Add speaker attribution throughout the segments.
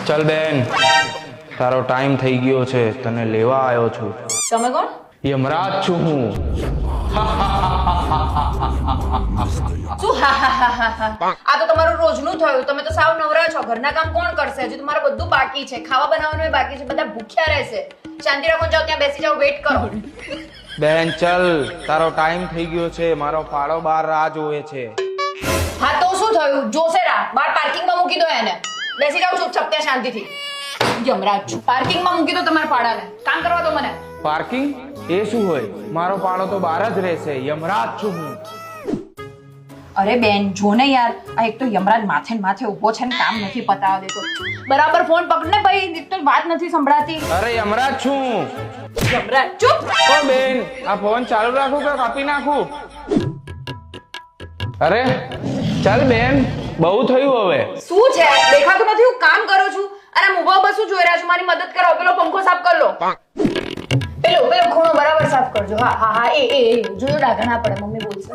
Speaker 1: चल बेन तारो टाइम થઈ ગયો છે તને લેવા આવ્યો છું
Speaker 2: તમે કોણ?
Speaker 1: યમરાજ છું હું
Speaker 2: શું આ તો તમારું રોજનું થયું. તમે તો સાવ નવરા છો. ઘરના કામ કોણ કરશે? હજી તમારું બધું બાકી છે. ખાવા બનાવવાનું બાકી છે. બધા ભૂખ્યા રહેશે. શાંતિ રાખો, જાઓ ત્યાં બેસી જાઓ, વેઇટ કરો.
Speaker 1: બેન ચલ તારો ટાઈમ થઈ ગયો છે મારો પાડો બહાર રાહ જોવે છે.
Speaker 2: હા તો શું થયું? જોશે રા બહાર પાર્કિંગમાં મૂકી દો એને. બેસી જાઓ ચૂપચાપ ત્યાં શાંતિથી. યમરાજ છું. પાર્કિંગમાં મૂકી દો તમારા પાડાને. કામ કરવા દો મને.
Speaker 1: પાર્કિંગ એ શું હોય? મારો પાડો તો બહાર જ રહેશે. યમરાજ છું હું.
Speaker 2: અરે બેન જો ને યાર, આ એક તો યમરાજ માથે ને માથે ઊભો છે ને કામ નથી પતાવવા દેતો. બરાબર ફોન પકડ ને ભાઈ, એક તો વાત નથી સંભળાતી.
Speaker 1: અરે યમરાજ છું.
Speaker 2: યમરાજ ચૂપ.
Speaker 1: ઓ બેન આ ફોન ચાલુ રાખું કે કાપી નાખું? અરે ચાલ બેન બહુ થયું હવે.
Speaker 2: શું છે? દેખાતું નથી હું કામ કરું છું. અરે મોબાઈલ પર શું જોઈ રહ્યા છો? મારી મદદ કરો. પેલો પંખો સાફ કર લો. પેલો ખૂણો બરાબર સાફ કરજો. હા હા હા એ જોજો ડાઘા ના પડે. મમ્મી બોલશે.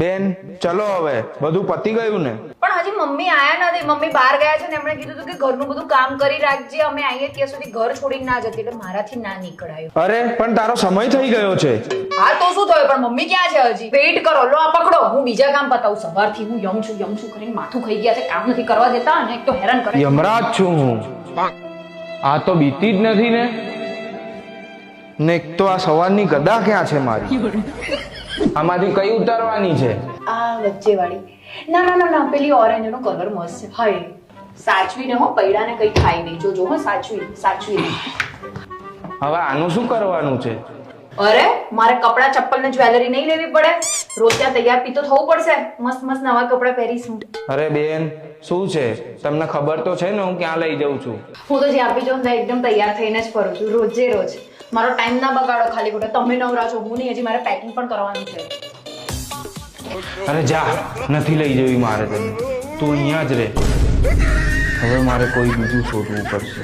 Speaker 1: બેન ચલો હવે બધું પતી ગયું ને?
Speaker 2: પણ હજી મમ્મી આયા નથી. મમ્મી બહાર ગયા છે ને એમણે કીધું હતું કે ઘરનું બધું કામ કરી રાખજે, અમે આવીએ ત્યાં સુધી ઘર છોડીને ના જતી. એટલે મારાથી ના નીકળાયું.
Speaker 1: અરે પણ તારો સમય થઈ ગયો છે.
Speaker 2: હા તો શું થયું? પણ મમ્મી ક્યાં છે હજી? વેઇટ કરો. લો આ પકડો, હું બીજા કામ પતાવું. સવારથી હું યમ છું કરીને માથું ખાઈ ગયા છે. કામ નથી કરવા દેતા અને એક તો હેરાન કરે.
Speaker 1: યમરાજ છું હું. આ તો બીતી જ નથી ને. ને એક તો આ સવારની ગદા ક્યાં છે મારી? આમાંથી કઈ ઉતારવાની છે?
Speaker 2: આ વચ્ચે વાળી. ના પેલી ઓરેન્જ નો કલર મસ્ત છે. હાય સાચવીને હો, પૈડાને કઈ ખાઈ નહીં. જોજો હો, સાચવી.
Speaker 1: હવે આનું શું કરવાનું છે?
Speaker 2: અરે મારે કપડા ચપ્પલ ને જ્વેલરી નહીં લેવી પડે. રોજ ત્યાં તૈયાર પીતો થવું પડશે. મસ્ત નવા કપડા પહેરીશું.
Speaker 1: અરે બેન શું છે? તમને ખબર તો છે ને હું ક્યાં લઈ જાઉં છું?
Speaker 2: હું તો જ્યાં બી જાઉં ત્યાં એકદમ તૈયાર થઈને જ ફરું છું. રોજે રોજ. મારો ટાઈમ ના બગાડો ખાલી ખોટા. તમે નવરા છો, હું નહીં. હજી મારે પેકિંગ પણ કરવાનું છે.
Speaker 1: અરે જા, નથી લઈ જવી મારે તને. તું અહીંયા જ રહે. હવે મારે કોઈ બીજું શોધવું પડશે.